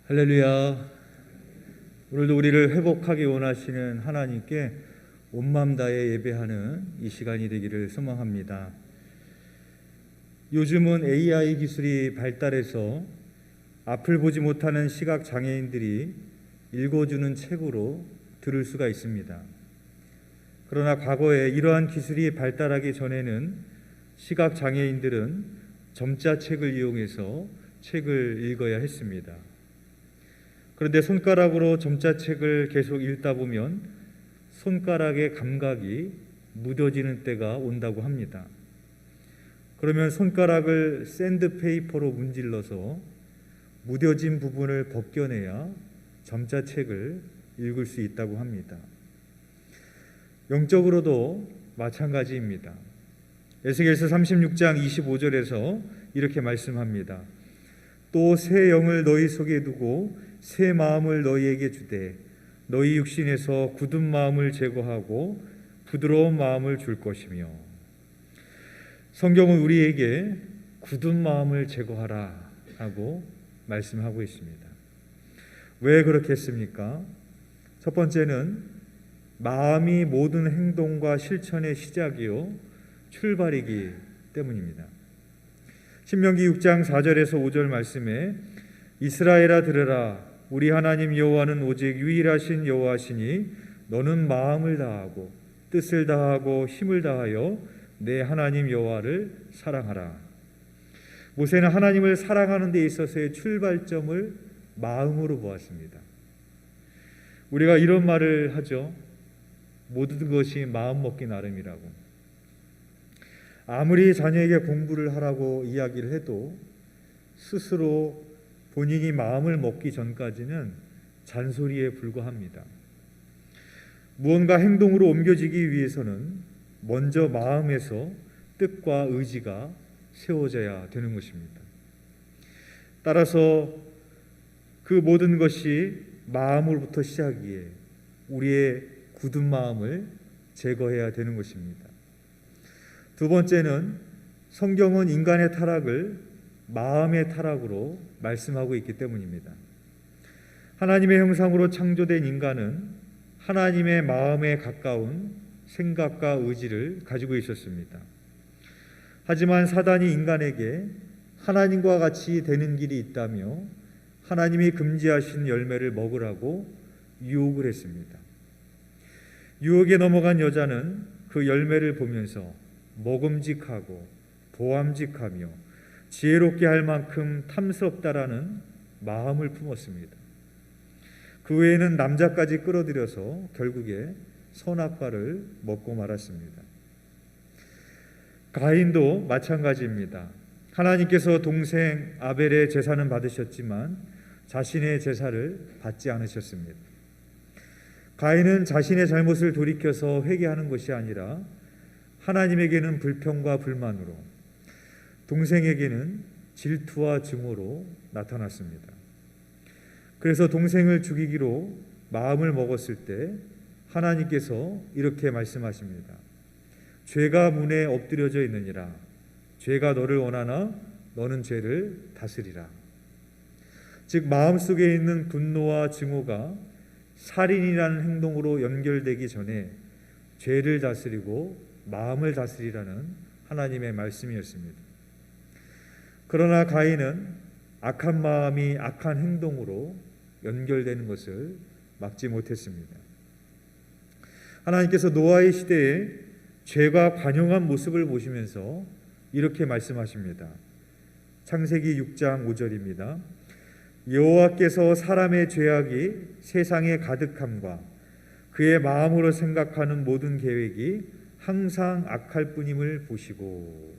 할렐루야. 오늘도 우리를 회복하기 원하시는 하나님께 온 마음 다해 예배하는 이 시간이 되기를 소망합니다. 요즘은 AI 기술이 발달해서 앞을 보지 못하는 시각 장애인들이 읽어주는 책으로 들을 수가 있습니다. 그러나 과거에 이러한 기술이 발달하기 전에는 시각 장애인들은 점자책을 이용해서 책을 읽어야 했습니다. 그런데 손가락으로 점자책을 계속 읽다 보면 손가락의 감각이 무뎌지는 때가 온다고 합니다. 그러면 손가락을 샌드페이퍼로 문질러서 무뎌진 부분을 벗겨내야 점자책을 읽을 수 있다고 합니다. 영적으로도 마찬가지입니다. 에스겔서 36장 25절에서 이렇게 말씀합니다. 또 새 영을 너희 속에 두고 새 마음을 너희에게 주되 너희 육신에서 굳은 마음을 제거하고 부드러운 마음을 줄 것이며. 성경은 우리에게 굳은 마음을 제거하라 하고 말씀하고 있습니다. 왜 그렇게 했습니까? 첫 번째는 마음이 모든 행동과 실천의 시작이요 출발이기 때문입니다. 신명기 6장 4절에서 5절 말씀에 이스라엘아 들으라 우리 하나님 여호와는 오직 유일하신 여호와시니 너는 마음을 다하고 뜻을 다하고 힘을 다하여 내 하나님 여호와를 사랑하라. 모세는 하나님을 사랑하는 데 있어서의 출발점을 마음으로 보았습니다. 우리가 이런 말을 하죠. 모든 것이 마음 먹기 나름이라고. 아무리 자녀에게 공부를 하라고 이야기를 해도 스스로 본인이 마음을 먹기 전까지는 잔소리에 불과합니다. 무언가 행동으로 옮겨지기 위해서는 먼저 마음에서 뜻과 의지가 세워져야 되는 것입니다. 따라서 그 모든 것이 마음으로부터 시작이기에 우리의 굳은 마음을 제거해야 되는 것입니다. 두 번째는 성경은 인간의 타락을 마음의 타락으로 말씀하고 있기 때문입니다. 하나님의 형상으로 창조된 인간은 하나님의 마음에 가까운 생각과 의지를 가지고 있었습니다. 하지만 사단이 인간에게 하나님과 같이 되는 길이 있다며 하나님이 금지하신 열매를 먹으라고 유혹을 했습니다. 유혹에 넘어간 여자는 그 열매를 보면서 먹음직하고 보암직하며 지혜롭게 할 만큼 탐스럽다라는 마음을 품었습니다. 그 외에는 남자까지 끌어들여서 결국에 선악과를 먹고 말았습니다. 가인도 마찬가지입니다. 하나님께서 동생 아벨의 제사는 받으셨지만 자신의 제사를 받지 않으셨습니다. 가인은 자신의 잘못을 돌이켜서 회개하는 것이 아니라 하나님에게는 불평과 불만으로, 동생에게는 질투와 증오로 나타났습니다. 그래서 동생을 죽이기로 마음을 먹었을 때 하나님께서 이렇게 말씀하십니다. 죄가 문에 엎드려져 있느니라. 죄가 너를 원하나 너는 죄를 다스리라. 즉 마음속에 있는 분노와 증오가 살인이라는 행동으로 연결되기 전에 죄를 다스리고 마음을 다스리라는 하나님의 말씀이었습니다. 그러나 가인은 악한 마음이 악한 행동으로 연결되는 것을 막지 못했습니다. 하나님께서 노아의 시대에 죄가 관영한 모습을 보시면서 이렇게 말씀하십니다. 창세기 6장 5절입니다. 여호와께서 사람의 죄악이 세상에 가득함과 그의 마음으로 생각하는 모든 계획이 항상 악할 뿐임을 보시고.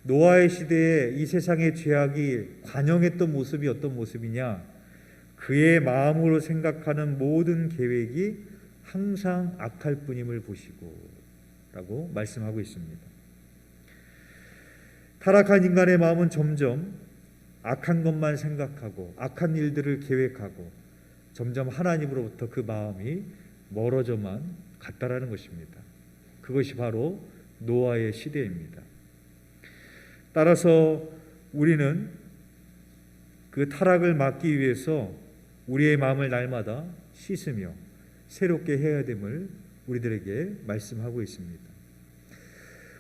노아의 시대에 이 세상의 죄악이 관영했던 모습이 어떤 모습이냐? 그의 마음으로 생각하는 모든 계획이 항상 악할 뿐임을 보시고 라고 말씀하고 있습니다. 타락한 인간의 마음은 점점 악한 것만 생각하고 악한 일들을 계획하고 점점 하나님으로부터 그 마음이 멀어져만 갔다라는 것입니다. 그것이 바로 노아의 시대입니다. 따라서 우리는 그 타락을 막기 위해서 우리의 마음을 날마다 씻으며 새롭게 해야 됨을 우리들에게 말씀하고 있습니다.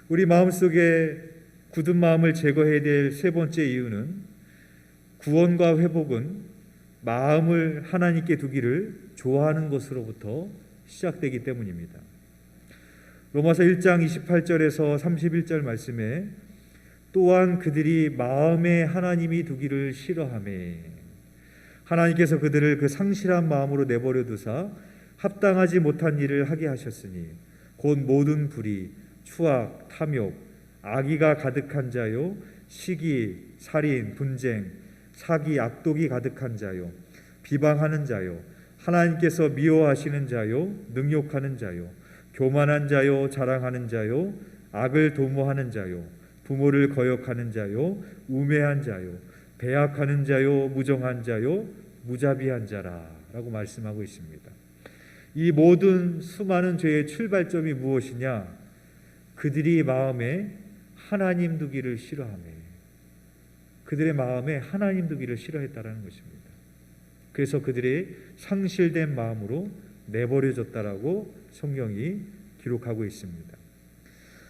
우리 마음속에 굳은 마음을 제거해야 될 세 번째 이유는 구원과 회복은 마음을 하나님께 두기를 좋아하는 것으로부터 시작되기 때문입니다. 로마서 1장 28절에서 31절 말씀에 또한 그들이 마음에 하나님이 두기를 싫어하매 하나님께서 그들을 그 상실한 마음으로 내버려 두사 합당하지 못한 일을 하게 하셨으니 곧 모든 불의, 추악, 탐욕, 악의가 가득한 자요, 시기, 살인, 분쟁, 사기, 악독이 가득한 자요, 비방하는 자요, 하나님께서 미워하시는 자요, 능욕하는 자요, 교만한 자요, 자랑하는 자요, 악을 도모하는 자요, 부모를 거역하는 자요, 우매한 자요, 배약하는 자요, 무정한 자요, 무자비한 자라라고 말씀하고 있습니다. 이 모든 수많은 죄의 출발점이 무엇이냐? 그들이 마음에 하나님 두기를 싫어하며 그들의 마음에 하나님 두기를 싫어했다라는 것입니다. 그래서 그들이 상실된 마음으로 내버려졌다라고 성경이 기록하고 있습니다.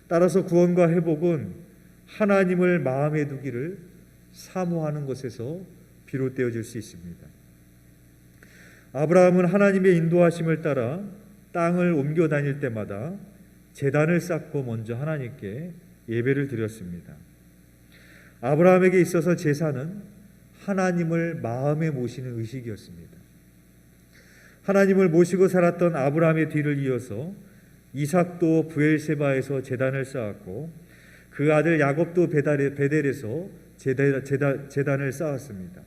따라서 구원과 회복은 하나님을 마음에 두기를 사모하는 것에서 비롯되어질 수 있습니다. 아브라함은 하나님의 인도하심을 따라 땅을 옮겨 다닐 때마다 제단을 쌓고 먼저 하나님께 예배를 드렸습니다. 아브라함에게 있어서 제사는 하나님을 마음에 모시는 의식이었습니다. 하나님을 모시고 살았던 아브라함의 뒤를 이어서 이삭도 브엘세바에서 제단을 쌓았고 그 아들 야곱도 베델에서 제단을 쌓았습니다.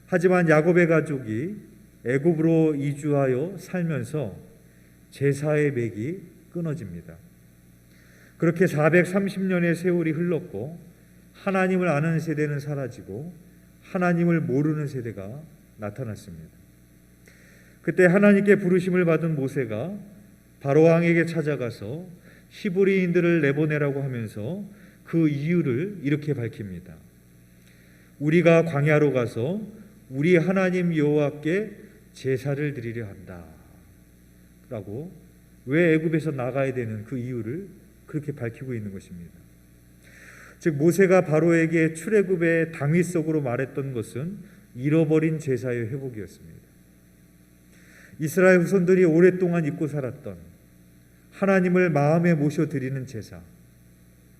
하지만 야곱의 가족이 애굽으로 이주하여 살면서 제사의 맥이 끊어집니다. 그렇게 430년의 세월이 흘렀고 하나님을 아는 세대는 사라지고 하나님을 모르는 세대가 나타났습니다. 그때 하나님께 부르심을 받은 모세가 바로왕에게 찾아가서 히브리인들을 내보내라고 하면서 그 이유를 이렇게 밝힙니다. 우리가 광야로 가서 우리 하나님 여호와께 제사를 드리려 한다 라고 왜 애굽에서 나가야 되는 그 이유를 그렇게 밝히고 있는 것입니다. 즉 모세가 바로에게 출애굽의 당위성으로 말했던 것은 잃어버린 제사의 회복이었습니다. 이스라엘 후손들이 오랫동안 잊고 살았던 하나님을 마음에 모셔 드리는 제사,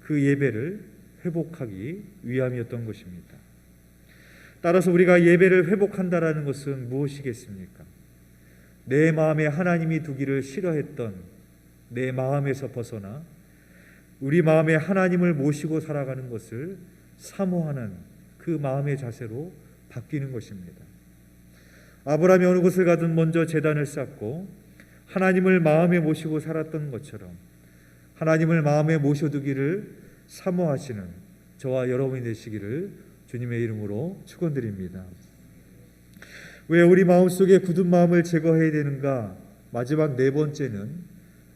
그 예배를 회복하기 위함이었던 것입니다. 따라서 우리가 예배를 회복한다라는 것은 무엇이겠습니까? 내 마음에 하나님이 두기를 싫어했던 내 마음에서 벗어나 우리 마음에 하나님을 모시고 살아가는 것을 사모하는 그 마음의 자세로 바뀌는 것입니다. 아브라함이 어느 곳을 가든 먼저 제단을 쌓고 하나님을 마음에 모시고 살았던 것처럼 하나님을 마음에 모셔두기를 사모하시는 저와 여러분이 되시기를 주님의 이름으로 축원드립니다. 왜 우리 마음속에 굳은 마음을 제거해야 되는가? 마지막 네 번째는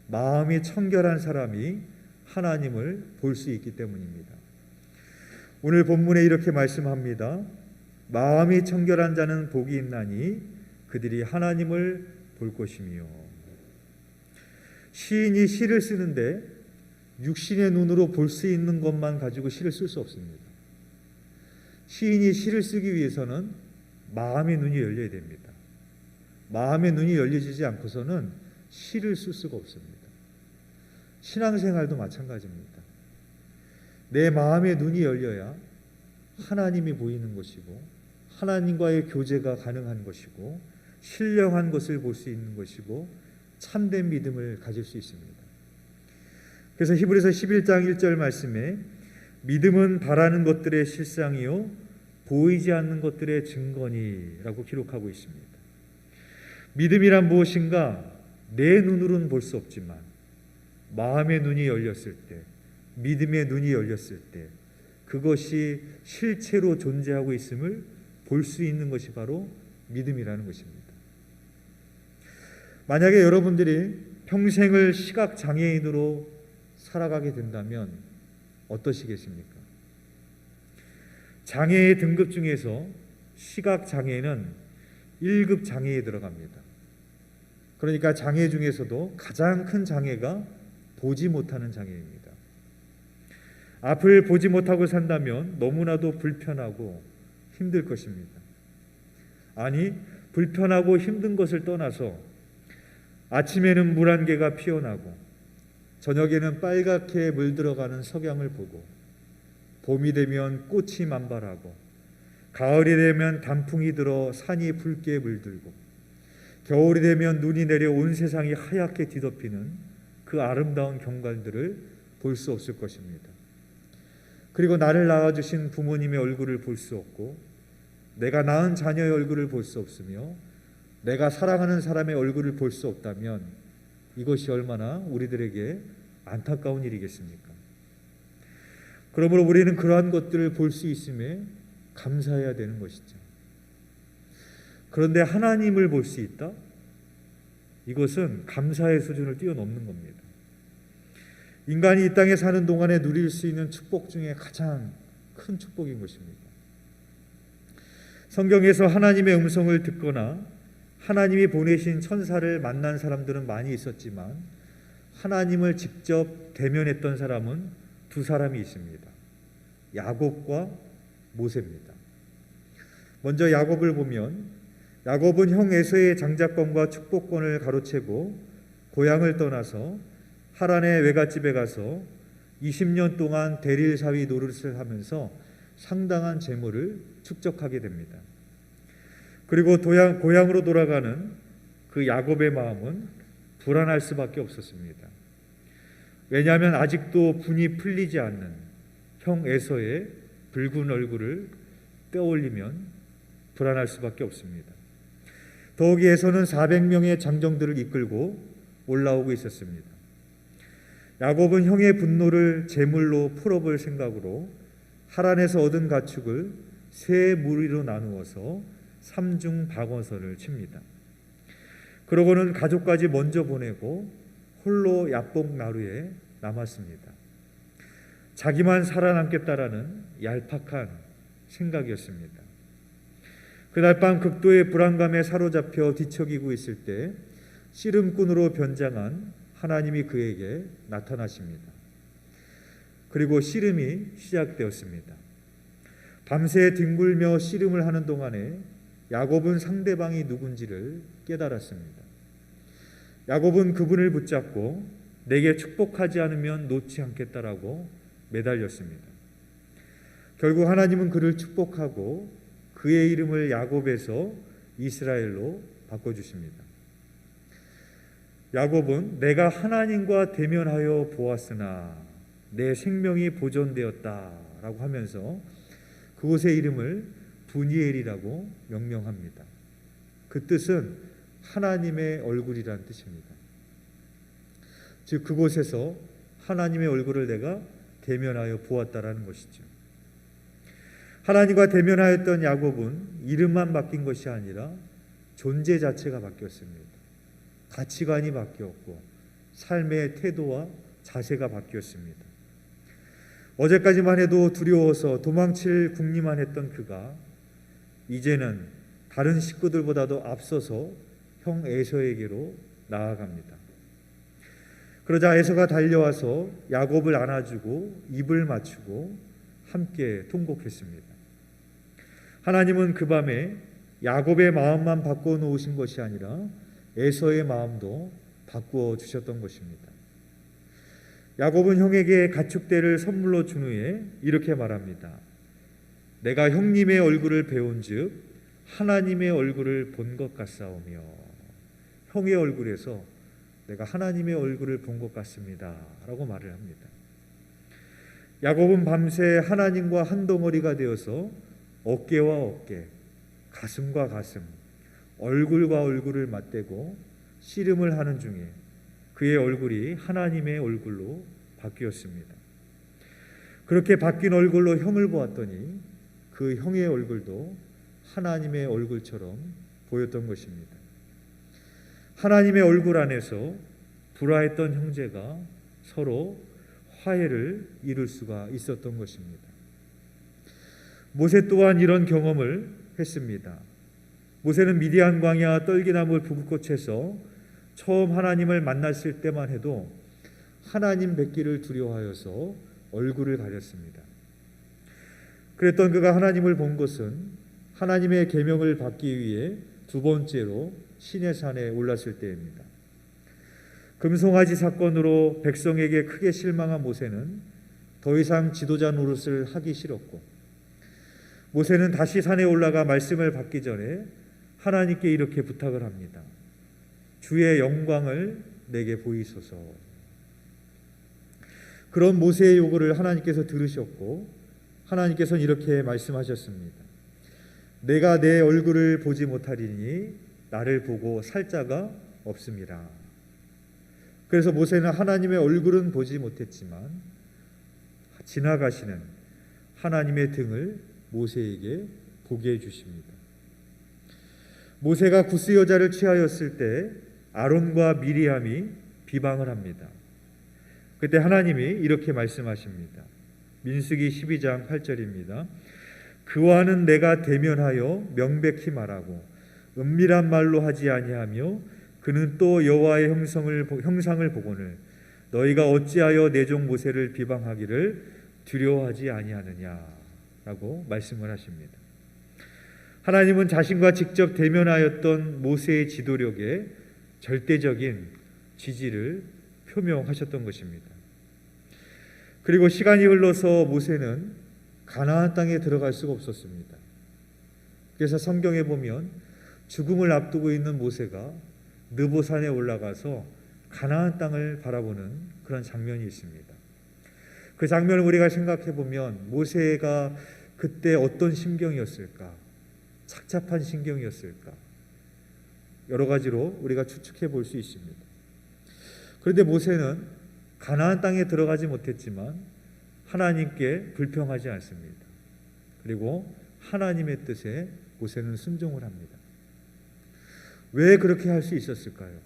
마음이 청결한 사람이 하나님을 볼 수 있기 때문입니다. 오늘 본문에 이렇게 말씀합니다. 마음이 청결한 자는 복이 있나니 그들이 하나님을 볼 것이며. 시인이 시를 쓰는데 육신의 눈으로 볼 수 있는 것만 가지고 시를 쓸 수 없습니다. 시인이 시를 쓰기 위해서는 마음의 눈이 열려야 됩니다. 마음의 눈이 열려지지 않고서는 시를 쓸 수가 없습니다. 신앙생활도 마찬가지입니다. 내 마음의 눈이 열려야 하나님이 보이는 것이고 하나님과의 교제가 가능한 것이고 신령한 것을 볼 수 있는 것이고 참된 믿음을 가질 수 있습니다. 그래서 히브리서 11장 1절 말씀에 믿음은 바라는 것들의 실상이요 보이지 않는 것들의 증거니라고 기록하고 있습니다. 믿음이란 무엇인가? 내 눈으로는 볼 수 없지만 마음의 눈이 열렸을 때, 믿음의 눈이 열렸을 때 그것이 실체로 존재하고 있음을 볼 수 있는 것이 바로 믿음이라는 것입니다. 만약에 여러분들이 평생을 시각장애인으로 살아가게 된다면 어떠시겠습니까? 장애의 등급 중에서 시각 장애는 1급 장애에 들어갑니다. 그러니까 장애 중에서도 가장 큰 장애가 보지 못하는 장애입니다. 앞을 보지 못하고 산다면 너무나도 불편하고 힘들 것입니다. 아니, 불편하고 힘든 것을 떠나서 아침에는 물 한 개가 피어나고 저녁에는 빨갛게 물들어가는 석양을 보고 봄이 되면 꽃이 만발하고 가을이 되면 단풍이 들어 산이 붉게 물들고 겨울이 되면 눈이 내려 온 세상이 하얗게 뒤덮이는 그 아름다운 경관들을 볼 수 없을 것입니다. 그리고 나를 낳아주신 부모님의 얼굴을 볼 수 없고 내가 낳은 자녀의 얼굴을 볼 수 없으며 내가 사랑하는 사람의 얼굴을 볼 수 없다면 이것이 얼마나 우리들에게 안타까운 일이겠습니까? 그러므로 우리는 그러한 것들을 볼 수 있음에 감사해야 되는 것이죠. 그런데 하나님을 볼 수 있다? 이것은 감사의 수준을 뛰어넘는 겁니다. 인간이 이 땅에 사는 동안에 누릴 수 있는 축복 중에 가장 큰 축복인 것입니다. 성경에서 하나님의 음성을 듣거나 하나님이 보내신 천사를 만난 사람들은 많이 있었지만 하나님을 직접 대면했던 사람은 두 사람이 있습니다. 야곱과 모세입니다. 먼저 야곱을 보면 야곱은 형 에서의 장자권과 축복권을 가로채고 고향을 떠나서 하란의 외갓집에 가서 20년 동안 대릴 사위 노릇을 하면서 상당한 재물을 축적하게 됩니다. 그리고 고향으로 돌아가는 그 야곱의 마음은 불안할 수밖에 없었습니다. 왜냐하면 아직도 분이 풀리지 않는 형 에서의 붉은 얼굴을 떠올리면 불안할 수밖에 없습니다. 더욱이 에서는 400명의 장정들을 이끌고 올라오고 있었습니다. 야곱은 형의 분노를 제물로 풀어볼 생각으로 하란에서 얻은 가축을 세 무리로 나누어서 삼중방어선을 칩니다. 그러고는 가족까지 먼저 보내고 홀로 야복 나루에 남았습니다. 자기만 살아남겠다라는 얄팍한 생각이었습니다. 그날 밤 극도의 불안감에 사로잡혀 뒤척이고 있을 때 씨름꾼으로 변장한 하나님이 그에게 나타나십니다. 그리고 씨름이 시작되었습니다. 밤새 뒹굴며 씨름을 하는 동안에 야곱은 상대방이 누군지를 깨달았습니다. 야곱은 그분을 붙잡고 내게 축복하지 않으면 놓지 않겠다라고 매달렸습니다. 결국 하나님은 그를 축복하고 그의 이름을 야곱에서 이스라엘로 바꿔주십니다. 야곱은 내가 하나님과 대면하여 보았으나 내 생명이 보존되었다라고 하면서 그곳의 이름을 분이엘이라고 명명합니다. 그 뜻은 하나님의 얼굴이라는 뜻입니다. 즉 그곳에서 하나님의 얼굴을 내가 대면하여 보았다라는 것이죠. 하나님과 대면하였던 야곱은 이름만 바뀐 것이 아니라 존재 자체가 바뀌었습니다. 가치관이 바뀌었고 삶의 태도와 자세가 바뀌었습니다. 어제까지만 해도 두려워서 도망칠 궁리만 했던 그가 이제는 다른 식구들보다도 앞서서 형 에서에게로 나아갑니다. 그러자 에서가 달려와서 야곱을 안아주고 입을 맞추고 함께 통곡했습니다. 하나님은 그 밤에 야곱의 마음만 바꿔 놓으신 것이 아니라 에서의 마음도 바꾸어 주셨던 것입니다. 야곱은 형에게 가축대를 선물로 준 후에 이렇게 말합니다. 내가 형님의 얼굴을 배운즉 하나님의 얼굴을 본 것 같사오며 형의 얼굴에서 내가 하나님의 얼굴을 본 것 같습니다 라고 말을 합니다. 야곱은 밤새 하나님과 한 덩어리가 되어서 어깨와 어깨, 가슴과 가슴, 얼굴과 얼굴을 맞대고 씨름을 하는 중에 그의 얼굴이 하나님의 얼굴로 바뀌었습니다. 그렇게 바뀐 얼굴로 형을 보았더니 그 형의 얼굴도 하나님의 얼굴처럼 보였던 것입니다. 하나님의 얼굴 안에서 불화했던 형제가 서로 화해를 이룰 수가 있었던 것입니다. 모세 또한 이런 경험을 했습니다. 모세는 미디안 광야 떨기나무 부귿꽃에서 처음 하나님을 만났을 때만 해도 하나님 뵙기를 두려워하여서 얼굴을 가렸습니다. 그랬던 그가 하나님을 본 것은 하나님의 계명을 받기 위해 두 번째로 시내산에 올랐을 때입니다. 금송아지 사건으로 백성에게 크게 실망한 모세는 더 이상 지도자 노릇을 하기 싫었고, 모세는 다시 산에 올라가 말씀을 받기 전에 하나님께 이렇게 부탁을 합니다. 주의 영광을 내게 보이소서. 그런 모세의 요구를 하나님께서 들으셨고, 하나님께서는 이렇게 말씀하셨습니다. 내가 내 얼굴을 보지 못하리니 나를 보고 살 자가 없음이라. 그래서 모세는 하나님의 얼굴은 보지 못했지만 지나가시는 하나님의 등을 모세에게 보게 해주십니다. 모세가 구스 여자를 취하였을 때 아론과 미리암이 비방을 합니다. 그때 하나님이 이렇게 말씀하십니다. 민수기 12장 8절입니다. 그와는 내가 대면하여 명백히 말하고 은밀한 말로 하지 아니하며 그는 또 여호와의 형상을 보거늘 너희가 어찌하여 내 종 모세를 비방하기를 두려워하지 아니하느냐라고 말씀을 하십니다. 하나님은 자신과 직접 대면하였던 모세의 지도력에 절대적인 지지를 표명하셨던 것입니다. 그리고 시간이 흘러서 모세는 가나안 땅에 들어갈 수가 없었습니다. 그래서 성경에 보면 죽음을 앞두고 있는 모세가 느보산에 올라가서 가나안 땅을 바라보는 그런 장면이 있습니다. 그 장면을 우리가 생각해 보면 모세가 그때 어떤 심경이었을까? 착잡한 심경이었을까? 여러 가지로 우리가 추측해 볼 수 있습니다. 그런데 모세는 가나안 땅에 들어가지 못했지만 하나님께 불평하지 않습니다. 그리고 하나님의 뜻에 모세는 순종을 합니다. 왜 그렇게 할 수 있었을까요?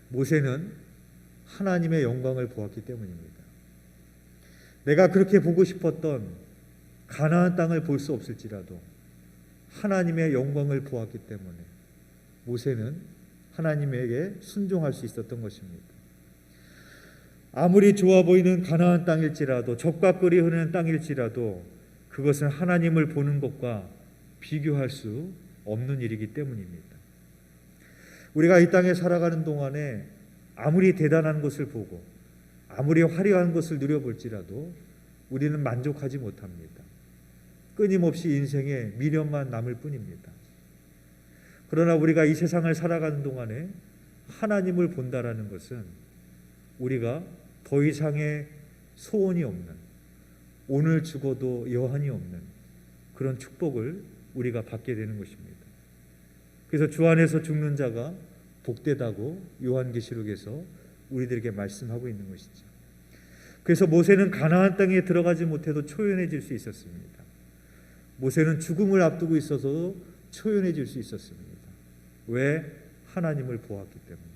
모세는 하나님의 영광을 보았기 때문입니다. 내가 그렇게 보고 싶었던 가나안 땅을 볼 수 없을지라도 하나님의 영광을 보았기 때문에 모세는 하나님에게 순종할 수 있었던 것입니다. 아무리 좋아 보이는 가나안 땅일지라도 적과 꿀이 흐르는 땅일지라도 그것은 하나님을 보는 것과 비교할 수 없는 일이기 때문입니다. 우리가 이 땅에 살아가는 동안에 아무리 대단한 것을 보고 아무리 화려한 것을 누려볼지라도 우리는 만족하지 못합니다. 끊임없이 인생에 미련만 남을 뿐입니다. 그러나 우리가 이 세상을 살아가는 동안에 하나님을 본다라는 것은 우리가 더 이상의 소원이 없는, 오늘 죽어도 여한이 없는 그런 축복을 우리가 받게 되는 것입니다. 그래서 주 안에서 죽는 자가 복되다고 요한계시록에서 우리들에게 말씀하고 있는 것이죠. 그래서 모세는 가나안 땅에 들어가지 못해도 초연해질 수 있었습니다. 모세는 죽음을 앞두고 있어서 초연해질 수 있었습니다. 왜? 하나님을 보았기 때문에,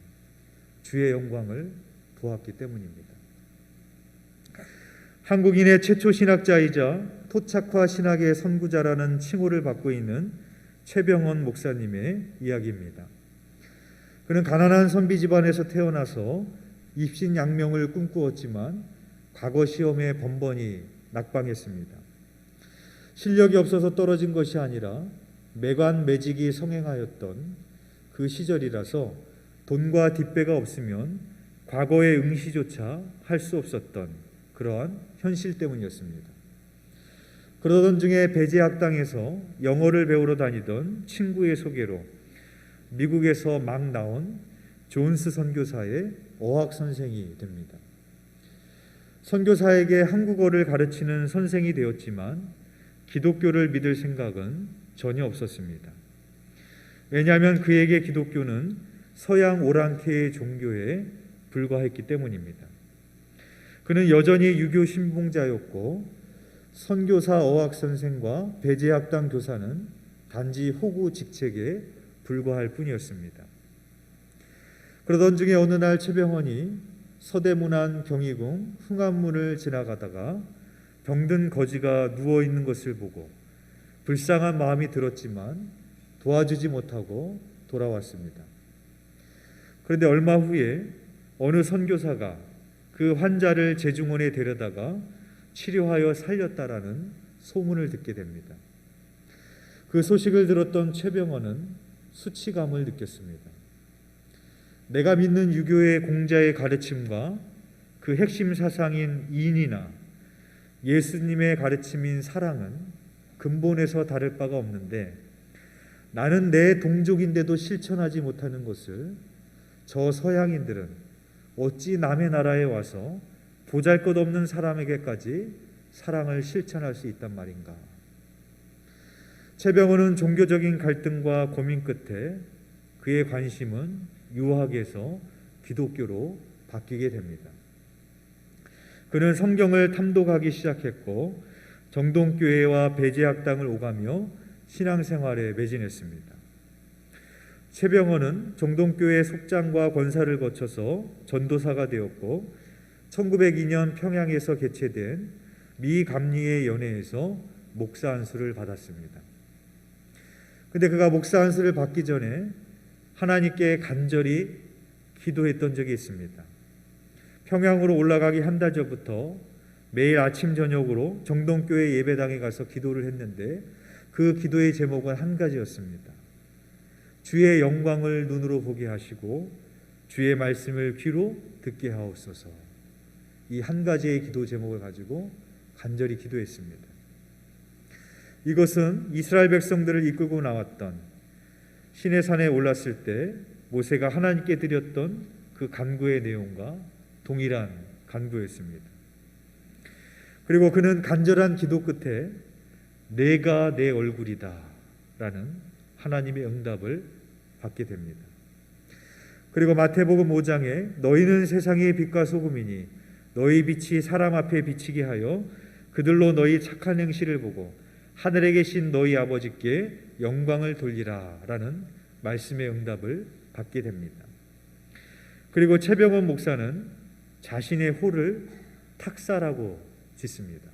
주의 영광을 보았기 때문입니다. 한국인의 최초 신학자이자 토착화 신학의 선구자라는 칭호를 받고 있는 최병원 목사님의 이야기입니다. 그는 가난한 선비 집안에서 태어나서 입신양명을 꿈꾸었지만 과거 시험에 번번이 낙방했습니다. 실력이 없어서 떨어진 것이 아니라 매관매직이 성행하였던 그 시절이라서 돈과 뒷배가 없으면 과거의 응시조차 할 수 없었던 그러한 현실 때문이었습니다. 그러던 중에 배제학당에서 영어를 배우러 다니던 친구의 소개로 미국에서 막 나온 존스 선교사의 어학 선생이 됩니다. 선교사에게 한국어를 가르치는 선생이 되었지만 기독교를 믿을 생각은 전혀 없었습니다. 왜냐하면 그에게 기독교는 서양 오랑캐의 종교에 불과했기 때문입니다. 그는 여전히 유교 신봉자였고 선교사 어학 선생과 배제학당 교사는 단지 호구 직책에 불과할 뿐이었습니다. 그러던 중에 어느 날 최병원이 서대문안 경희궁 흥암문을 지나가다가 병든 거지가 누워 있는 것을 보고 불쌍한 마음이 들었지만 도와주지 못하고 돌아왔습니다. 그런데 얼마 후에 어느 선교사가 그 환자를 재중원에 데려다가 치료하여 살렸다라는 소문을 듣게 됩니다. 그 소식을 들었던 최병헌은 수치감을 느꼈습니다. 내가 믿는 유교의 공자의 가르침과 그 핵심 사상인 인이나 예수님의 가르침인 사랑은 근본에서 다를 바가 없는데 나는 내 동족인데도 실천하지 못하는 것을 저 서양인들은 어찌 남의 나라에 와서 보잘것없는 사람에게까지 사랑을 실천할 수 있단 말인가. 최병헌은 종교적인 갈등과 고민 끝에 그의 관심은 유학에서 기독교로 바뀌게 됩니다. 그는 성경을 탐독하기 시작했고 정동교회와 배제학당을 오가며 신앙생활에 매진했습니다. 최병헌은 정동교회 속장과 권사를 거쳐서 전도사가 되었고 1902년 평양에서 개최된 미 감리의 연회에서 목사 안수를 받았습니다. 근데 그가 목사 안수를 받기 전에 하나님께 간절히 기도했던 적이 있습니다. 평양으로 올라가기 한 달 전부터 매일 아침 저녁으로 정동교회 예배당에 가서 기도를 했는데 그 기도의 제목은 한 가지였습니다. 주의 영광을 눈으로 보게 하시고 주의 말씀을 귀로 듣게 하옵소서. 이 한 가지의 기도 제목을 가지고 간절히 기도했습니다. 이것은 이스라엘 백성들을 이끌고 나왔던 시내산에 올랐을 때 모세가 하나님께 드렸던 그 간구의 내용과 동일한 간구였습니다. 그리고 그는 간절한 기도 끝에 내가 내 얼굴이다 라는 하나님의 응답을 받게 됩니다. 그리고 마태복음 5장에 너희는 세상의 빛과 소금이니 너희 빛이 사람 앞에 비치게 하여 그들로 너희 착한 행실을 보고 하늘에 계신 너희 아버지께 영광을 돌리라 라는 말씀의 응답을 받게 됩니다. 그리고 최병헌 목사는 자신의 호를 탁사라고 짓습니다.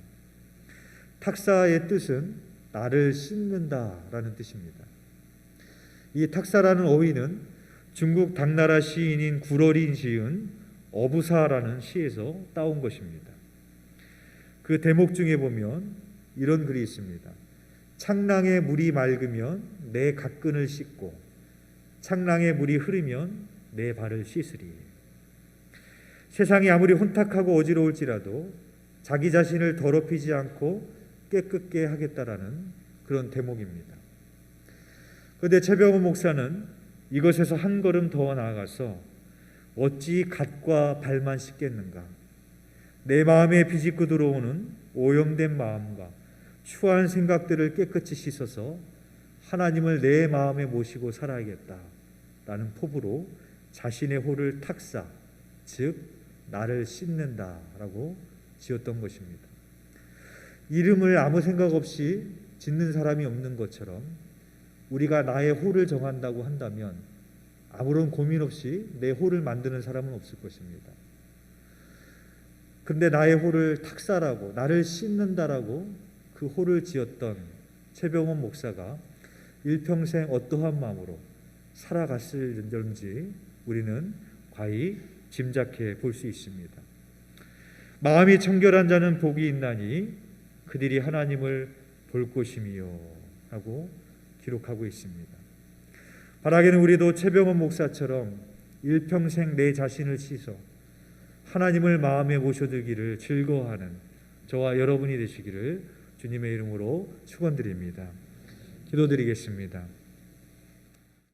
탁사의 뜻은 나를 씻는다 라는 뜻입니다. 이 탁사라는 어휘는 중국 당나라 시인인 구러린 지은 어부사라는 시에서 따온 것입니다. 그 대목 중에 보면 이런 글이 있습니다. 창랑의 물이 맑으면 내 각근을 씻고 창랑의 물이 흐르면 내 발을 씻으리. 세상이 아무리 혼탁하고 어지러울지라도 자기 자신을 더럽히지 않고 깨끗게 하겠다라는 그런 대목입니다. 그런데 최병헌 목사는 이것에서 한 걸음 더 나아가서 어찌 갓과 발만 씻겠는가. 내 마음에 비집고 들어오는 오염된 마음과 추한 생각들을 깨끗이 씻어서 하나님을 내 마음에 모시고 살아야겠다 라는 포부로 자신의 호를 탁사, 즉 나를 씻는다 라고 지었던 것입니다. 이름을 아무 생각 없이 짓는 사람이 없는 것처럼 우리가 나의 호를 정한다고 한다면 아무런 고민 없이 내 호를 만드는 사람은 없을 것입니다. 그런데 나의 호를 탁사라고 나를 씻는다라고 그 호를 지었던 최병헌 목사가 일평생 어떠한 마음으로 살아갔을는지 우리는 과히 짐작해 볼 수 있습니다. 마음이 청결한 자는 복이 있나니 그들이 하나님을 볼 것이미요 하고 기록하고 있습니다. 바라기는 우리도 최병헌 목사처럼 일평생 내 자신을 씻어 하나님을 마음에 모셔들기를 즐거워하는 저와 여러분이 되시기를 주님의 이름으로 축원드립니다. 기도드리겠습니다.